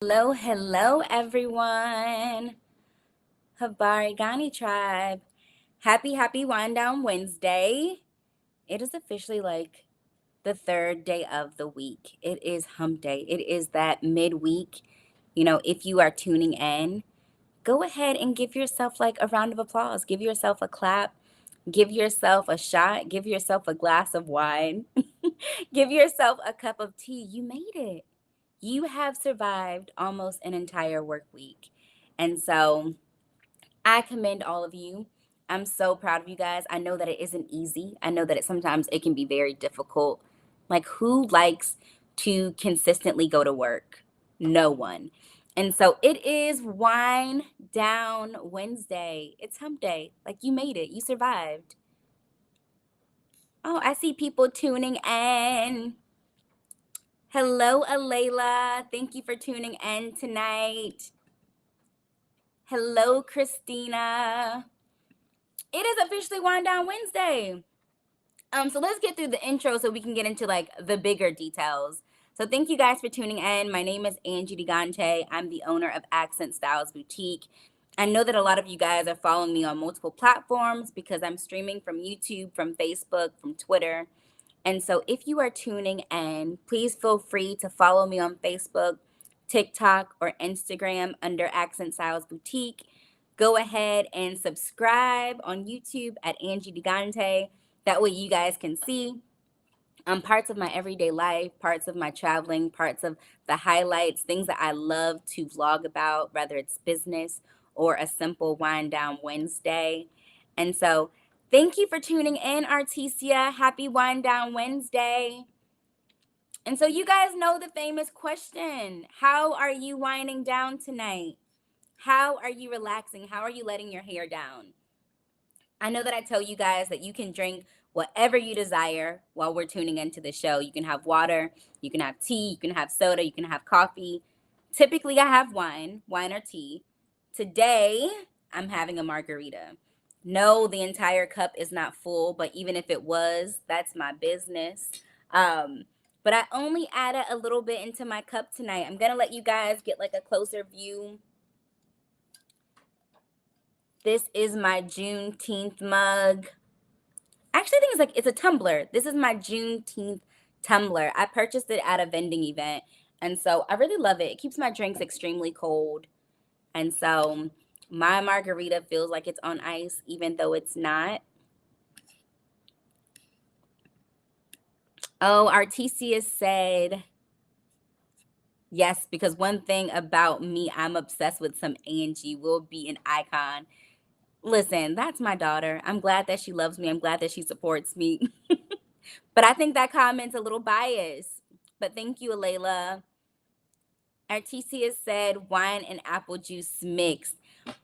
Hello, hello, everyone. Habari Gani tribe. Happy Wind Down Wednesday. It is officially like the third day of the week. It is hump day. It is that midweek. If you are tuning in, go ahead and give yourself like a round of applause. Give yourself a clap. Give yourself a shot. Give yourself a glass of wine. Give yourself a cup of tea. You made it. You have survived almost an entire work week. And so I commend all of you. I'm so proud of you guys. I know that it isn't easy. I know that sometimes it can be very difficult. Like, who likes to consistently go to work? No one. And so it is Wind Down Wednesday. It's hump day. Like, you made it. You survived. Oh, I see people tuning in. Hello, Alayla. Thank you for tuning in tonight. Hello, Christina. It is officially Wind Down Wednesday. So let's get through the intro so we can get into like the bigger details. So thank you guys for tuning in. My name is Angie Digante. I'm the owner of Accent Styles Boutique. I know that a lot of you guys are following me on multiple platforms because I'm streaming from YouTube, from Facebook, from Twitter. And so if you are tuning in, please feel free to follow me on Facebook, TikTok, or Instagram under Accent Styles Boutique. Go ahead and subscribe on YouTube at Angie Digante. That way you guys can see parts of my everyday life, parts of my traveling, parts of the highlights, things that I love to vlog about, whether it's business or a simple wind down Wednesday. And so thank you for tuning in, Artesia. Happy Wind Down Wednesday. And so you guys know the famous question. How are you winding down tonight? How are you relaxing? How are you letting your hair down? I know that I tell you guys that you can drink whatever you desire while we're tuning into the show. You can have water, you can have tea, you can have soda, you can have coffee. Typically, I have wine or tea. Today, I'm having a margarita. No, the entire cup is not full, but even if it was, that's my business. But I only added a little bit into my cup tonight. I'm going to let you guys get like a closer view. This is my Juneteenth mug. Actually, I think it's a tumbler. This is my Juneteenth tumbler. I purchased it at a vending event. And so I really love it. It keeps my drinks extremely cold. And so my margarita feels like it's on ice, even though it's not. Oh, Artesia said, yes, because one thing about me, I'm obsessed with some Angie. Will be an icon. Listen, that's my daughter. I'm glad that she loves me. I'm glad that she supports me. But I think that comment's a little biased. But thank you, Alayla. Artesia said wine and apple juice mixed.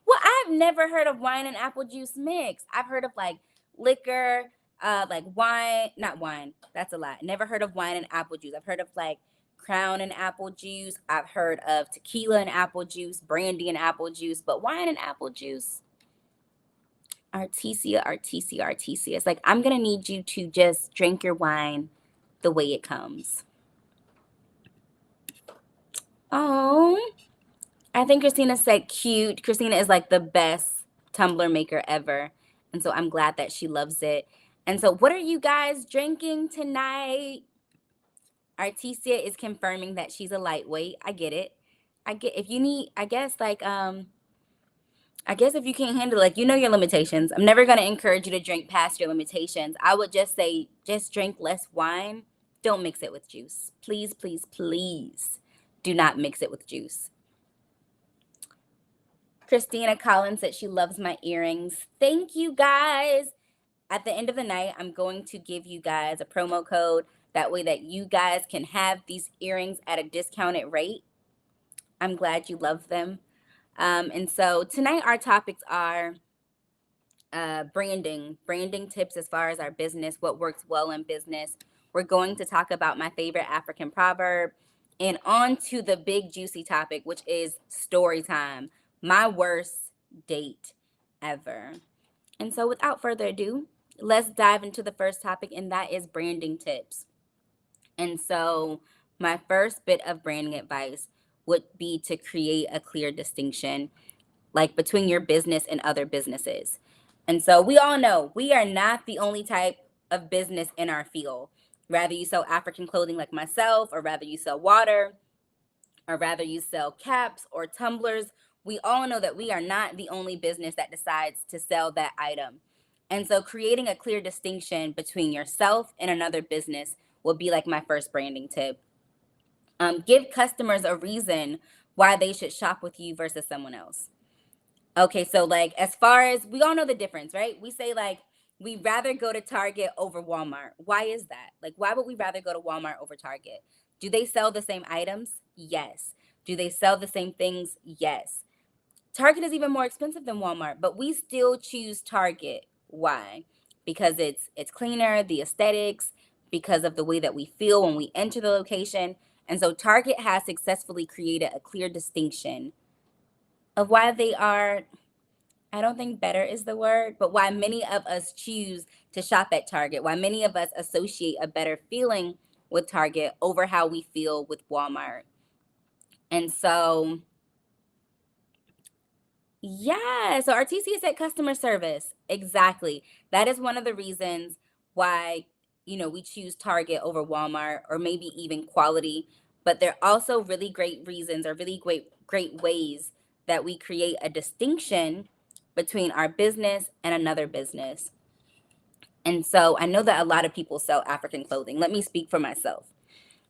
Well, I've never heard of wine and apple juice mixed. I've heard of like liquor, like wine, not wine. That's a lot. Never heard of wine and apple juice. I've heard of like Crown and apple juice. I've heard of tequila and apple juice, brandy and apple juice, but wine and apple juice. Artesia. It's like, I'm going to need you to just drink your wine the way it comes. Oh, I think Christina said cute. Christina is like the best tumbler maker ever. And so I'm glad that she loves it. And so what are you guys drinking tonight? Artesia is confirming that she's a lightweight. I get it. If you need, I guess if you can't handle it, like, your limitations. I'm never going to encourage you to drink past your limitations. I would just say, just drink less wine. Don't mix it with juice. Please, please, please do not mix it with juice. Christina Collins said she loves my earrings. Thank you, guys. At the end of the night, I'm going to give you guys a promo code. That way that you guys can have these earrings at a discounted rate. I'm glad you love them. And so tonight our topics are branding tips as far as our business, what works well in business. We're going to talk about my favorite African proverb, and on to the big juicy topic, which is story time, my worst date ever. And so without further ado, let's dive into the first topic, and that is branding tips. And so my first bit of branding advice would be to create a clear distinction, like between your business and other businesses. And so we all know we are not the only type of business in our field. Rather you sell African clothing like myself, or rather you sell water, or rather you sell caps or tumblers, we all know that we are not the only business that decides to sell that item. And so creating a clear distinction between yourself and another business will be like my first branding tip. Give customers a reason why they should shop with you versus someone else. Okay, so like as far as we all know the difference, right? We say like we rather go to Target over Walmart. Why is that? Like why would we rather go to Walmart over Target? Do they sell the same items? Yes. Do they sell the same things? Yes. Target is even more expensive than Walmart, but we still choose Target. Why? Because it's cleaner, the aesthetics, because of the way that we feel when we enter the location. And so Target has successfully created a clear distinction of why they are, I don't think better is the word, but why many of us choose to shop at Target, why many of us associate a better feeling with Target over how we feel with Walmart. And so, yeah, so RTC said customer service. Exactly. That is one of the reasons why, we choose Target over Walmart, or maybe even quality. But there are also really great reasons, or really great ways that we create a distinction between our business and another business. And so I know that a lot of people sell African clothing. Let me speak for myself.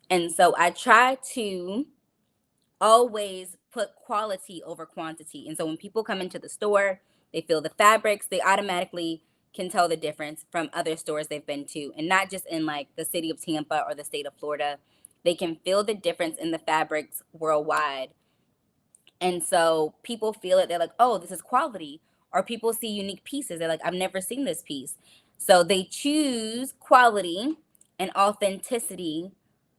And so I try to always put quality over quantity. And so when people come into the store, they feel the fabrics, they automatically can tell the difference from other stores they've been to. And not just in like the city of Tampa or the state of Florida. They can feel the difference in the fabrics worldwide. And so people feel it. They're like, oh, this is quality. Or people see unique pieces. They're like, I've never seen this piece. So they choose quality and authenticity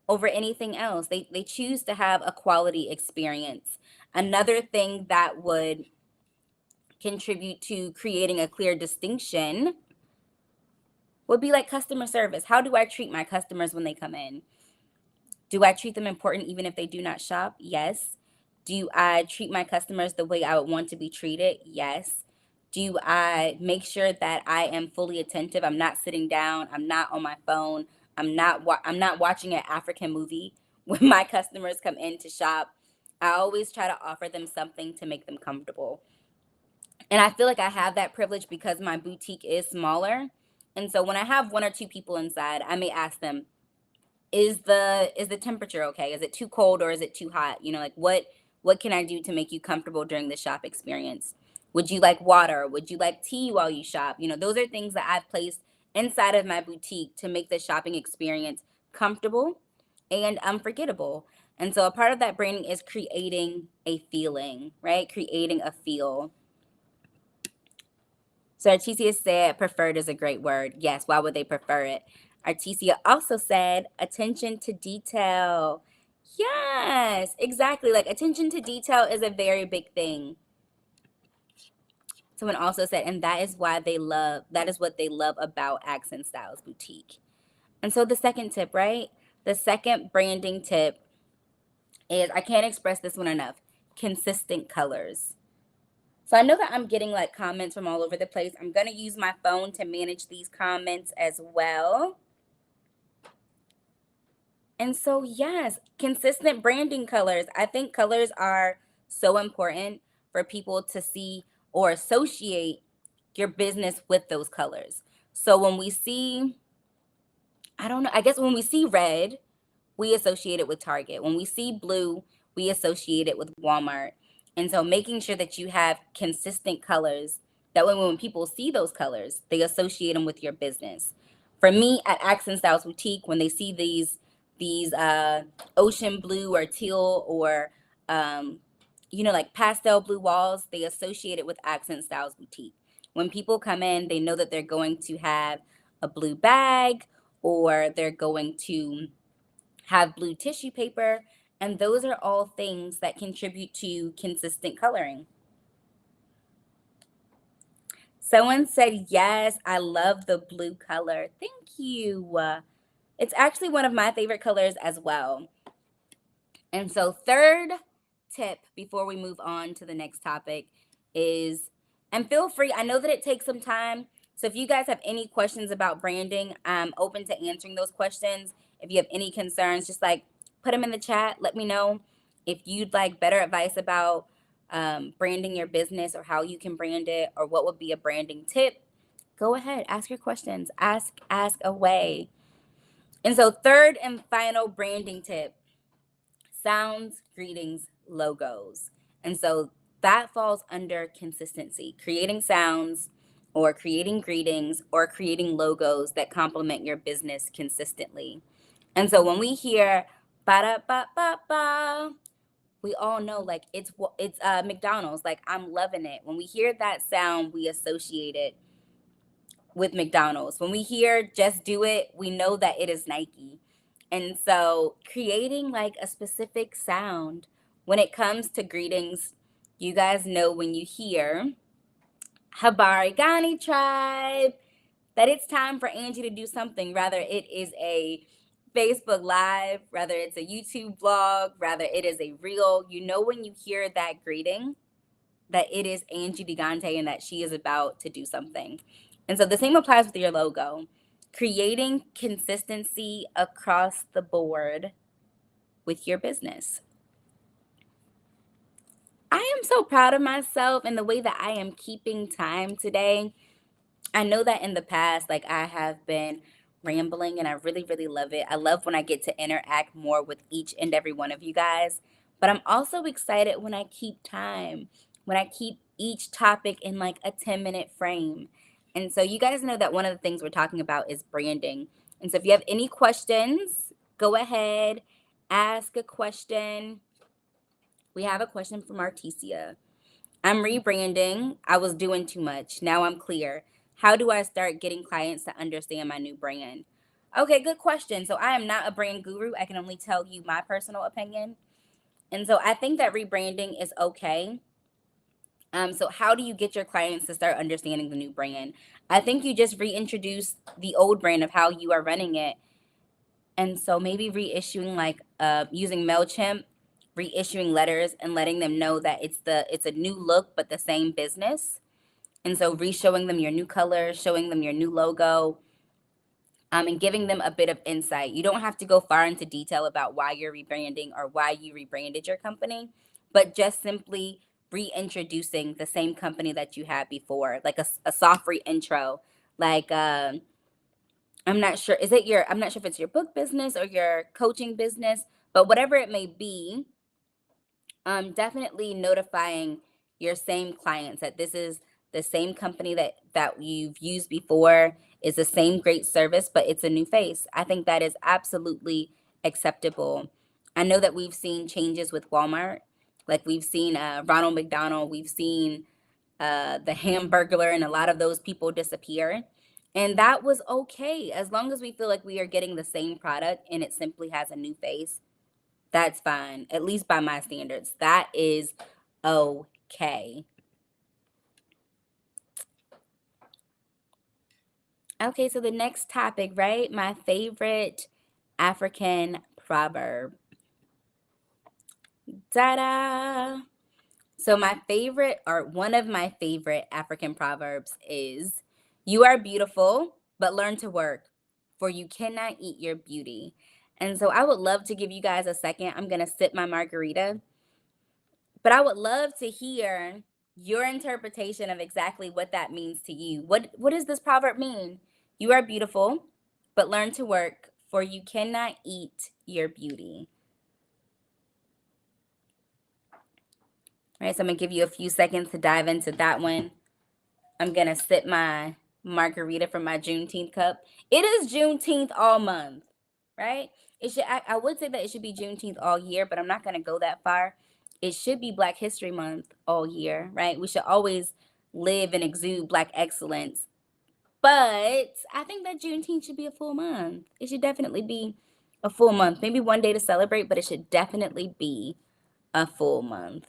over anything else. They choose to have a quality experience. Another thing that would contribute to creating a clear distinction would be like customer service. How do I treat my customers when they come in? Do I treat them important even if they do not shop? Yes. Do I treat my customers the way I would want to be treated? Yes. Do I make sure that I am fully attentive? I'm not sitting down. I'm not on my phone. I'm not watching an African movie when my customers come in to shop. I always try to offer them something to make them comfortable. And I feel like I have that privilege because my boutique is smaller. And so when I have one or two people inside, I may ask them, is the temperature okay? Is it too cold or is it too hot? Like what can I do to make you comfortable during the shop experience? Would you like water? Would you like tea while you shop? Those are things that I've placed inside of my boutique to make the shopping experience comfortable and unforgettable. And so a part of that branding is creating a feeling, right? Creating a feel. So Artesia said preferred is a great word. Yes, why would they prefer it? Artesia also said attention to detail. Yes, exactly. Like attention to detail is a very big thing. Someone also said, and that is what they love about Accent Styles Boutique. And so the second tip, right? The second branding tip is, I can't express this one enough, consistent colors. So I know that I'm getting like comments from all over the place. I'm going to use my phone to manage these comments as well. And so, yes, consistent branding colors. I think colors are so important for people to see or associate your business with those colors. So when we see, I don't know, I guess when we see red, we associate it with Target. When we see blue, we associate it with Walmart. And so making sure that you have consistent colors, that way when people see those colors, they associate them with your business. For me at Accent Styles Boutique, when they see these ocean blue or teal or like pastel blue walls, they associate it with Accent Styles Boutique. When people come in, they know that they're going to have a blue bag, or they're going to have blue tissue paper, and those are all things that contribute to consistent coloring. Someone said, yes, I love the blue color. Thank you. It's actually one of my favorite colors as well. And so third tip before we move on to the next topic is, and feel free, I know that it takes some time. So if you guys have any questions about branding, I'm open to answering those questions. If you have any concerns, just like put them in the chat. Let me know if you'd like better advice about branding your business or how you can brand it or what would be a branding tip. Go ahead, ask your questions, ask away. And so third and final branding tip, sounds, greetings, logos. And so that falls under consistency, creating sounds or creating greetings or creating logos that complement your business consistently. And so when we hear ba da ba ba ba, we all know like it's McDonald's. Like, I'm loving it. When we hear that sound, we associate it with McDonald's. When we hear just do it, we know that it is Nike. And so creating like a specific sound when it comes to greetings, you guys know when you hear Habari Gani tribe, that it's time for Angie to do something. Rather it is a Facebook Live, rather it's a YouTube vlog, rather it is a reel. You know when you hear that greeting that it is Angie Digante and that she is about to do something. And so the same applies with your logo. Creating consistency across the board with your business. I am so proud of myself and the way that I am keeping time today. I know that in the past, like, I have been rambling and I really, really love it. I love when I get to interact more with each and every one of you guys. But I'm also excited when I keep time, when I keep each topic in like a 10-minute frame. And so you guys know that one of the things we're talking about is branding. And so if you have any questions, go ahead, ask a question. We have a question from Artesia. I'm rebranding. I was doing too much. Now I'm clear. How do I start getting clients to understand my new brand? Okay, good question. So I am not a brand guru. I can only tell you my personal opinion. And so I think that rebranding is okay. So how do you get your clients to start understanding the new brand? I think you just reintroduce the old brand of how you are running it. And so maybe reissuing like using MailChimp, reissuing letters and letting them know that it's a new look but the same business. And so re-showing them your new color, showing them your new logo, and giving them a bit of insight. You don't have to go far into detail about why you're rebranding or why you rebranded your company, but just simply reintroducing the same company that you had before, like a soft reintro. Like, I'm not sure, I'm not sure if it's your book business or your coaching business, but whatever it may be, definitely notifying your same clients that this is the same company that you've used before, is the same great service, but it's a new face. I think that is absolutely acceptable. I know that we've seen changes with Walmart, like we've seen Ronald McDonald, we've seen the Hamburglar, and a lot of those people disappear. And that was okay. As long as we feel like we are getting the same product and it simply has a new face, that's fine. At least by my standards, that is okay. Okay, so the next topic, right? My favorite African proverb. Ta-da! So my favorite, or one of my favorite African proverbs is, you are beautiful, but learn to work, for you cannot eat your beauty. And so I would love to give you guys a second. I'm going to sip my margarita, but I would love to hear your interpretation of exactly what that means to you. What does this proverb mean? You are beautiful, but learn to work, for you cannot eat your beauty. All right, so I'm going to give you a few seconds to dive into that one. I'm going to sip my margarita from my Juneteenth cup. It is Juneteenth all month, right? I would say that it should be Juneteenth all year, but I'm not going to go that far. It should be Black History Month all year, right? We should always live and exude Black excellence. But I think that Juneteenth should be a full month. It should definitely be a full month. Maybe one day to celebrate, but it should definitely be a full month.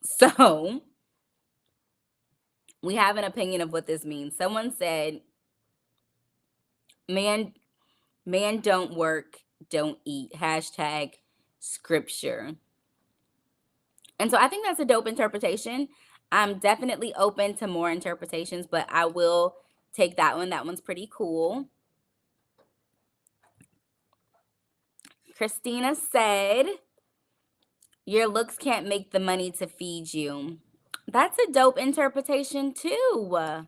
So we have an opinion of what this means. Someone said, Man, man don't work, don't eat. Hashtag scripture. And so I think that's a dope interpretation. I'm definitely open to more interpretations, but I will take that one. That one's pretty cool. Christina said, your looks can't make the money to feed you. That's a dope interpretation too.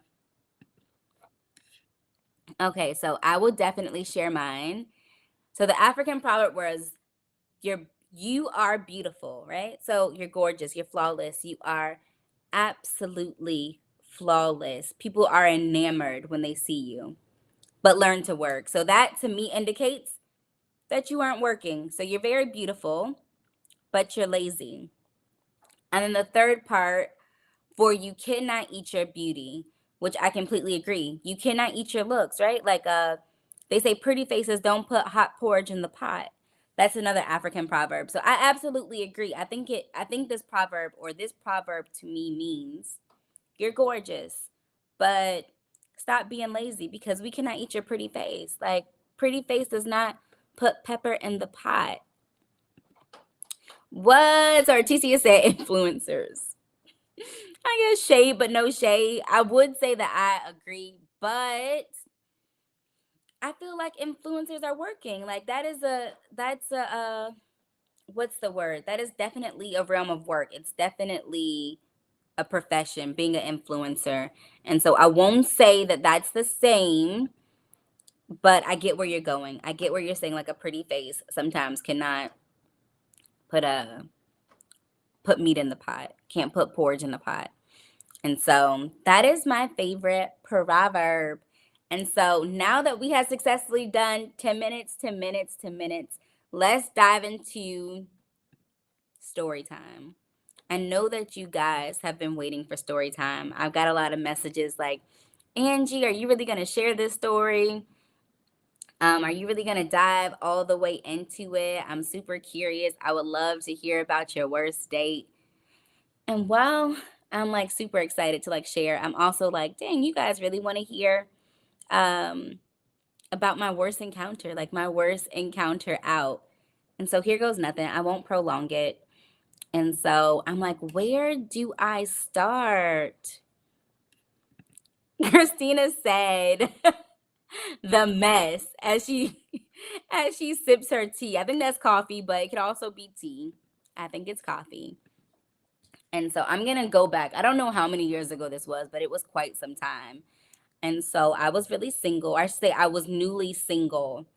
Okay, so I will definitely share mine. So the African proverb was, you are beautiful, right? So you're gorgeous, you're flawless, you are absolutely flawless. People are enamored when they see you, but learn to work. So that to me indicates that you aren't working. So you're very beautiful, but you're lazy. And then the third part, for you cannot eat your beauty, which I completely agree. You cannot eat your looks, right? Like they say pretty faces don't put hot porridge in the pot. That's another African proverb. So I absolutely agree. I think this proverb, or this proverb to me, means you're gorgeous, but stop being lazy, because we cannot eat your pretty face. Like, pretty face does not put pepper in the pot. What? So Artesia said influencers. I guess shade, but no shade. I would say that I agree, but I feel like influencers are working. Like that's a what's the word? That is definitely a realm of work. It's definitely a profession, being an influencer. And so I won't say that that's the same, but I get where you're going. I get where you're saying, like, a pretty face sometimes cannot put a put meat in the pot, can't put porridge in the pot. And so that is my favorite proverb. And so now that we have successfully done 10 minutes, 10 minutes, 10 minutes, let's dive into story time. I know that you guys have been waiting for story time. I've got a lot of messages like, Angie, are you really going to share this story? Are you really going to dive all the way into it? I'm super curious. I would love to hear about your worst date. And while I'm like super excited to like share, I'm also like, dang, you guys really want to hear um, about my worst encounter, like my worst encounter out. And so here goes nothing. I won't prolong it. And so I'm like, where do I start? Christina said, the mess, as she sips her tea. I think that's coffee, but it could also be tea. I think it's coffee. And so I'm gonna go back. I don't know how many years ago this was, but it was quite some time. And so I was really single. I should say I was newly single.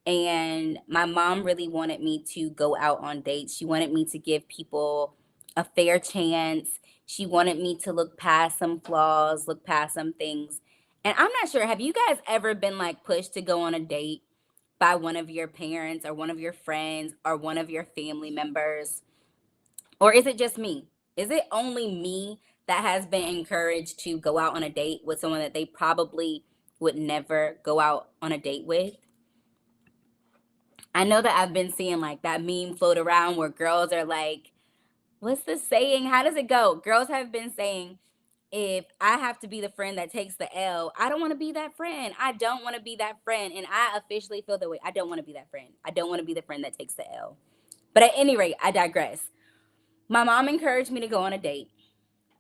And my mom really wanted me to go out on dates. She wanted me to give people a fair chance. She wanted me to look past some flaws, look past some things. And I'm not sure, have you guys ever been like pushed to go on a date by one of your parents or one of your friends or one of your family members? Or is it just me? Is it only me that has been encouraged to go out on a date with someone that they probably would never go out on a date with? I know that I've been seeing like that meme float around where girls are like, what's the saying? How does it go? Girls have been saying, if I have to be the friend that takes the L, I don't want to be that friend. I don't want to be that friend. And I officially feel that way. I don't want to be that friend. I don't want to be the friend that takes the L. But at any rate, I digress. My mom encouraged me to go on a date.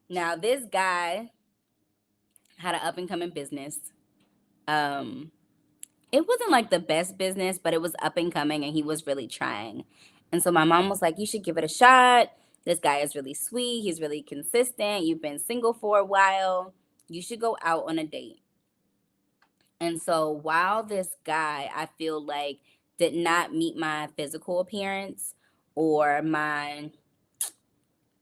Now, this guy had an up and coming business. It wasn't like the best business, but it was up and coming and he was really trying. And so my mom was like, you should give it a shot. This guy is really sweet. He's really consistent. You've been single for a while. You should go out on a date. And so while this guy, I feel like, did not meet my physical appearance or my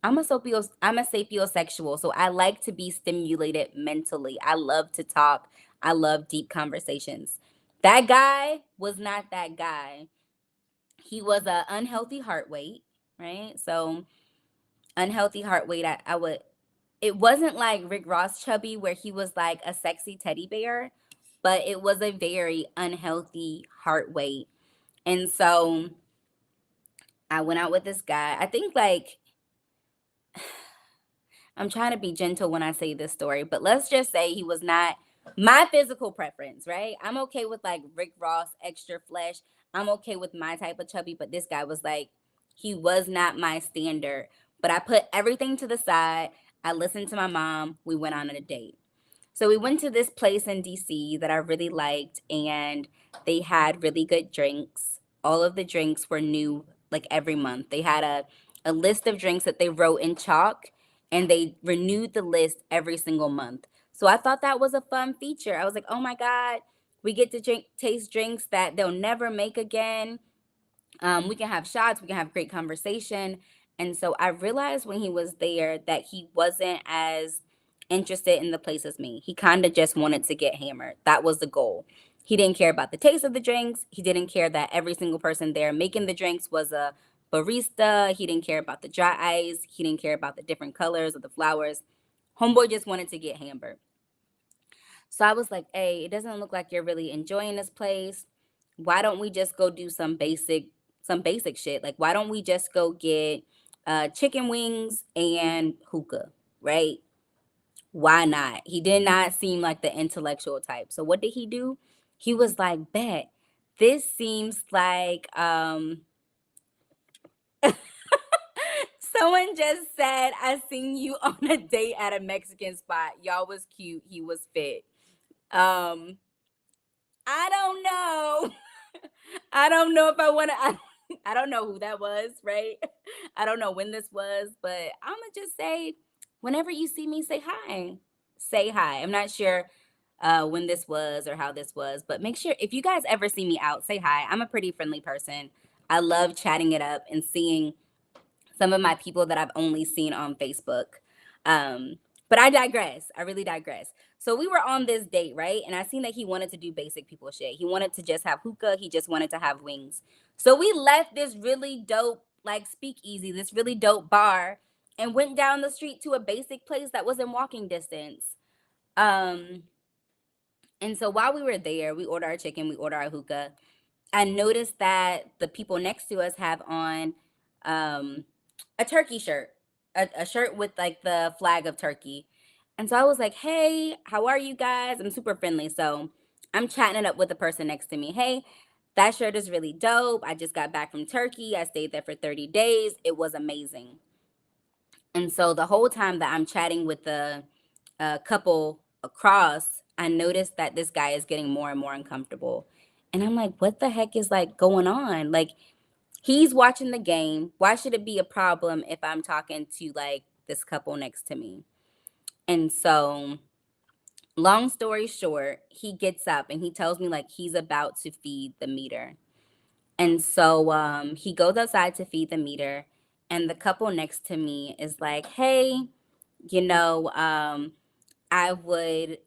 I'm a sapiosexual, so I like to be stimulated mentally. I love to talk. I love deep conversations. That guy was not that guy. He was a unhealthy heart weight, right? So unhealthy heart weight, I would. It wasn't like Rick Ross chubby where he was like a sexy teddy bear, but it was a very unhealthy heart weight. And so I went out with this guy. I think like I'm trying to be gentle when I say this story, but let's just say he was not My physical preference, right? I'm okay with like Rick Ross extra flesh. I'm okay with my type of chubby, but this guy was like, he was not my standard. But I put everything to the side. I listened to my mom. We went on a date. So we went to this place in DC that I really liked, and they had really good drinks. All of the drinks were new, like every month. They had a list of drinks that they wrote in chalk, and they renewed the list every single month. So I thought that was a fun feature. I was like, oh my God, we get to taste drinks that they'll never make again. We can have shots, we can have great conversation. And so I realized when he was there that he wasn't as interested in the place as me. He kind of just wanted to get hammered. That was the goal. He didn't care about the taste of the drinks. He didn't care that every single person there making the drinks was a barista. He didn't care about the dry ice. He didn't care about the different colors of the flowers. Homeboy just wanted to get hammered. So I was like, hey, it doesn't look like you're really enjoying this place. Why don't we just go do some basic shit? Like, why don't we just go get chicken wings and hookah, right? Why not? He did not seem like the intellectual type. So what did he do? He was like, bet, this seems like someone just said, I seen you on a date at a Mexican spot. Y'all was cute. He was fit. Um, I don't know. I don't know if I want to. I don't know who that was, right? I don't know when this was, but I'm gonna just say, whenever you see me, say hi. Say hi. I'm not sure when this was or how this was, but make sure if you guys ever see me out, say hi. I'm a pretty friendly person. I love chatting it up and seeing some of my people that I've only seen on Facebook. But I digress. I really digress. So we were on this date, right? And I seen that he wanted to do basic people shit. He wanted to just have hookah. He just wanted to have wings. So we left this really dope, like speakeasy, this really dope bar, and went down the street to a basic place that was in walking distance. Um, and so while we were there, we ordered our chicken, we ordered our hookah. I noticed that the people next to us have on um, a turkey shirt, a shirt with like the flag of Turkey. And so I was like, hey, how are you guys? I'm super friendly. So I'm chatting it up with the person next to me. Hey, that shirt is really dope. I just got back from Turkey. I stayed there for 30 days. It was amazing. And so the whole time that I'm chatting with the couple across, I noticed that this guy is getting more and more uncomfortable. And I'm like, what the heck is like going on? Like, he's watching the game. Why should it be a problem if I'm talking to like this couple next to me? And so, long story short, he gets up and he tells me like he's about to feed the meter. And so he goes outside to feed the meter. And the couple next to me is like, hey, you know, I would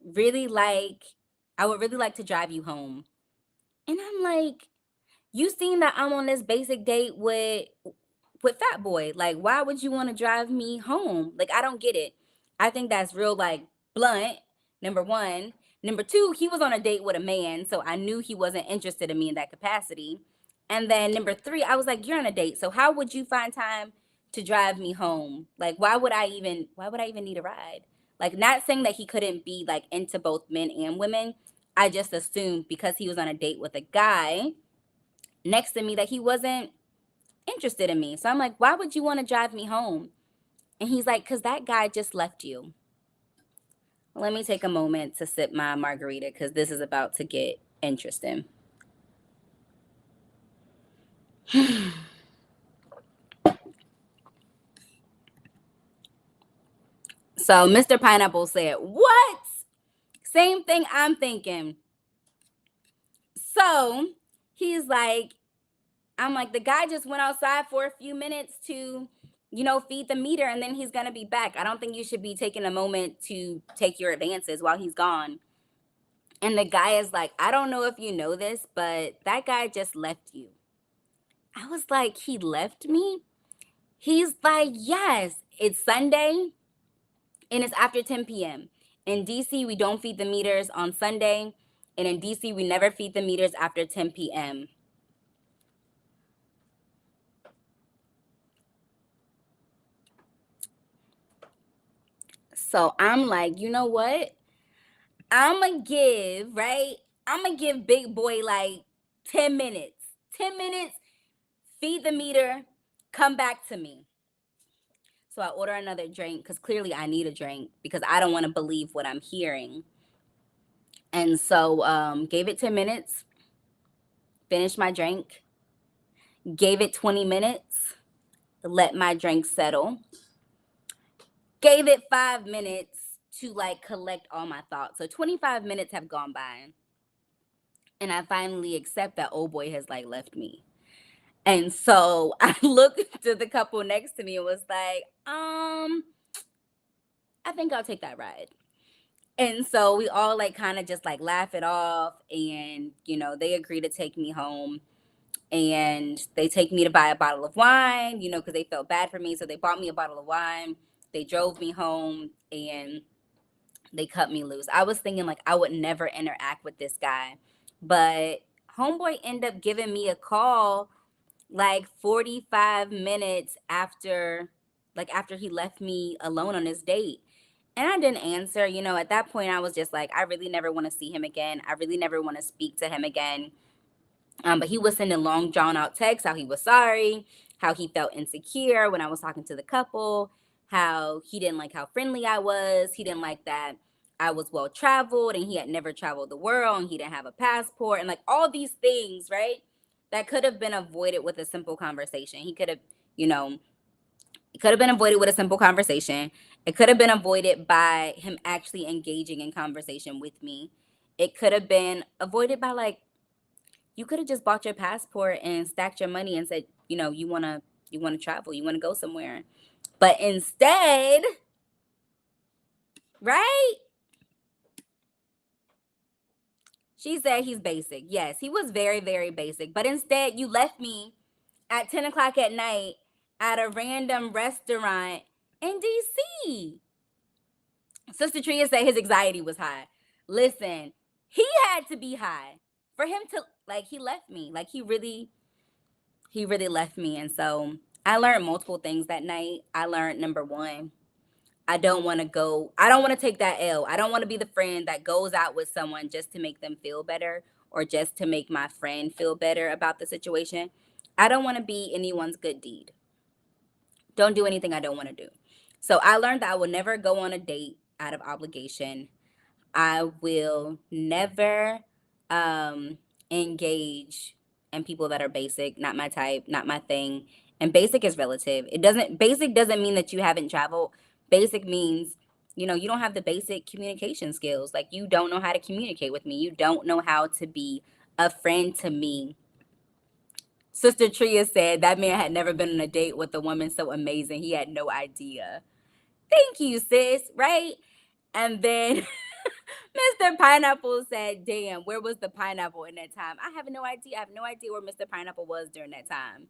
really like I would really like to drive you home. And I'm like, you seen that I'm on this basic date with Fat Boy. Like, why would you want to drive me home? Like, I don't get it. I think that's real like blunt, number one. Number two, he was on a date with a man, so I knew he wasn't interested in me in that capacity. And then number three, I was like, you're on a date, so how would you find time to drive me home? Like, why would I even need a ride? Like, not saying that he couldn't be like into both men and women. I just assumed because he was on a date with a guy next to me that he wasn't interested in me. So I'm like, why would you want to drive me home? And he's like, because that guy just left you. Let me take a moment to sip my margarita because this is about to get interesting. So Mr. Pineapple said, what? Same thing I'm thinking. So he's like, I'm like, the guy just went outside for a few minutes to, feed the meter and then he's going to be back. I don't think you should be taking a moment to take your advances while he's gone. And the guy is like, I don't know if you know this, but that guy just left you. I was like, he left me? He's like, yes, it's Sunday and it's after 10 p.m. In DC, we don't feed the meters on Sunday. And in DC, we never feed the meters after 10 p.m. So I'm like, you know what? I'ma give, right? I'ma give big boy like 10 minutes. 10 minutes, feed the meter, come back to me. So I order another drink because clearly I need a drink because I don't want to believe what I'm hearing. And so gave it 10 minutes, finished my drink, gave it 20 minutes, let my drink settle, gave it 5 minutes to like collect all my thoughts. So 25 minutes have gone by. And I finally accept that old boy has like left me. And so I looked to the couple next to me and was like, I think I'll take that ride. And so we all like kind of just like laugh it off. And, they agree to take me home. And they take me to buy a bottle of wine, because they felt bad for me. So they bought me a bottle of wine. They drove me home and they cut me loose. I was thinking like I would never interact with this guy. But homeboy ended up giving me a call like 45 minutes after he left me alone on his date. And I didn't answer. At that point I was just like, I really never want to see him again. I really never want to speak to him again. But he was sending long drawn out texts how he was sorry, how he felt insecure when I was talking to the couple, how he didn't like how friendly I was. He didn't like that I was well traveled and he had never traveled the world and he didn't have a passport and like all these things, right? That could have been avoided with a simple conversation. He could have, it could have been avoided with a simple conversation. It could have been avoided by him actually engaging in conversation with me. It could have been avoided by like, you could have just bought your passport and stacked your money and said, you wanna travel, you wanna go somewhere. But instead, right? She said he's basic. Yes, he was very, very basic. But instead, you left me at 10 o'clock at night at a random restaurant in DC. Sister Tria said his anxiety was high. Listen, he had to be high for him to like he left me. Like he really left me. And so I learned multiple things that night. I learned number one, I don't want to take that L. I don't want to be the friend that goes out with someone just to make them feel better or just to make my friend feel better about the situation. I don't want to be anyone's good deed. Don't do anything I don't want to do. So I learned that I will never go on a date out of obligation. I will never engage in people that are basic, not my type, not my thing. And basic is relative. Basic doesn't mean that you haven't traveled. Basic means, you don't have the basic communication skills. Like you don't know how to communicate with me. You don't know how to be a friend to me. Sister Tria said that man had never been on a date with a woman so amazing. He had no idea. Thank you, sis. Right? And then Mr. Pineapple said, damn, where was the pineapple in that time? I have no idea. I have no idea where Mr. Pineapple was during that time.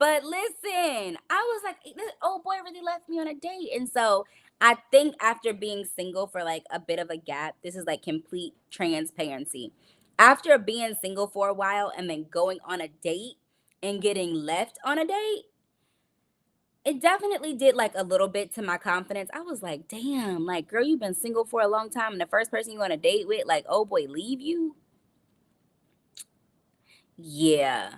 But listen, I was like, this old boy really left me on a date. And so I think after being single for like a bit of a gap, this is like complete transparency. After being single for a while and then going on a date and getting left on a date, it definitely did like a little bit to my confidence. I was like, damn, like, girl, you've been single for a long time and the first person you on a date with, like, oh boy, leave you? Yeah.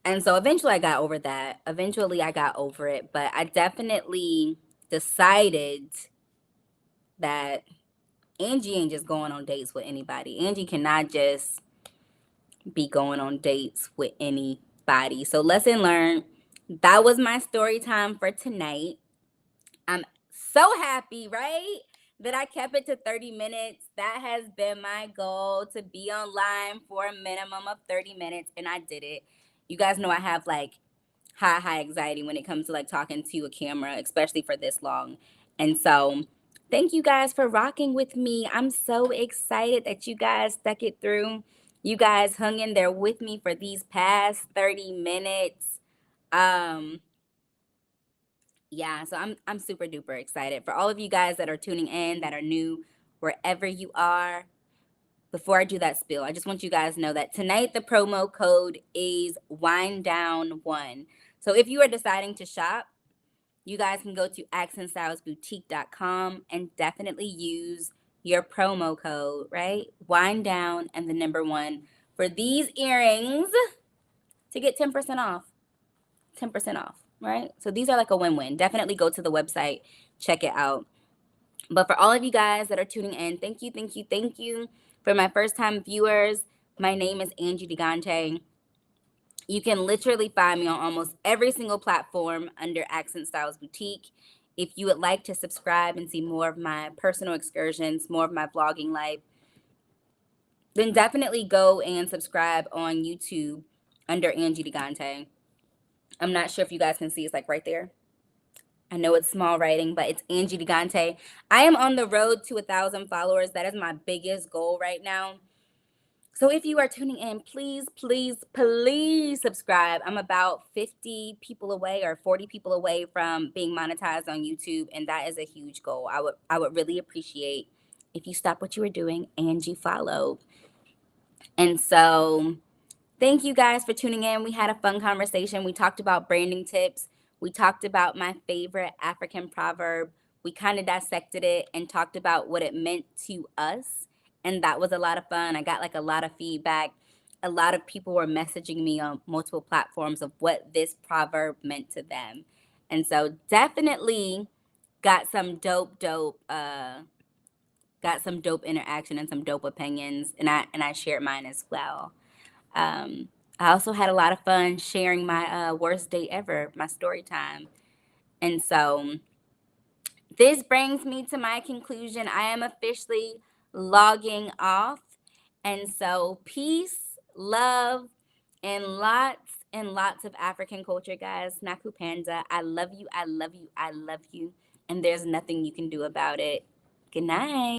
And so eventually I got over that. Eventually I got over it. But I definitely decided that Angie ain't just going on dates with anybody. Angie cannot just be going on dates with anybody. So lesson learned. That was my story time for tonight. I'm so happy, right? That I kept it to 30 minutes. That has been my goal, to be online for a minimum of 30 minutes. And I did it. You guys know I have like high anxiety when it comes to like talking to a camera, especially for this long. And so thank you guys for rocking with me. I'm so excited that you guys stuck it through. You guys hung in there with me for these past 30 minutes. Yeah, so I'm super duper excited for all of you guys that are tuning in, that are new, wherever you are. Before I do that spiel, I just want you guys to know that tonight the promo code is winedown1. So if you are deciding to shop, you guys can go to accentstylesboutique.com and definitely use your promo code, right? Wind down and the number 1 for these earrings to get 10% off. 10% off, right? So these are like a win-win. Definitely go to the website, check it out. But for all of you guys that are tuning in, thank you, thank you, thank you. For my first time viewers, my name is Angie Digante. You can literally find me on almost every single platform under Accent Styles Boutique. If you would like to subscribe and see more of my personal excursions, more of my vlogging life, then definitely go and subscribe on YouTube under Angie Digante. I'm not sure if you guys can see, it's like right there. I know it's small writing, but it's Angie Digante. I am on the road to 1,000 followers. That is my biggest goal right now. So if you are tuning in, please, please, please subscribe. I'm about 50 people away or 40 people away from being monetized on YouTube, and that is a huge goal. I would really appreciate if you stop what you were doing and you followed. And so thank you guys for tuning in. We had a fun conversation. We talked about branding tips. We talked about my favorite African proverb. We kind of dissected it and talked about what it meant to us. And that was a lot of fun. I got like a lot of feedback. A lot of people were messaging me on multiple platforms of what this proverb meant to them. And so definitely got some dope interaction and some dope opinions. And I shared mine as well. I also had a lot of fun sharing my worst date ever, my story time. And so this brings me to my conclusion. I am officially logging off. And so peace, love, and lots of African culture, guys. Naku Panda, I love you, I love you, I love you. And there's nothing you can do about it. Good night.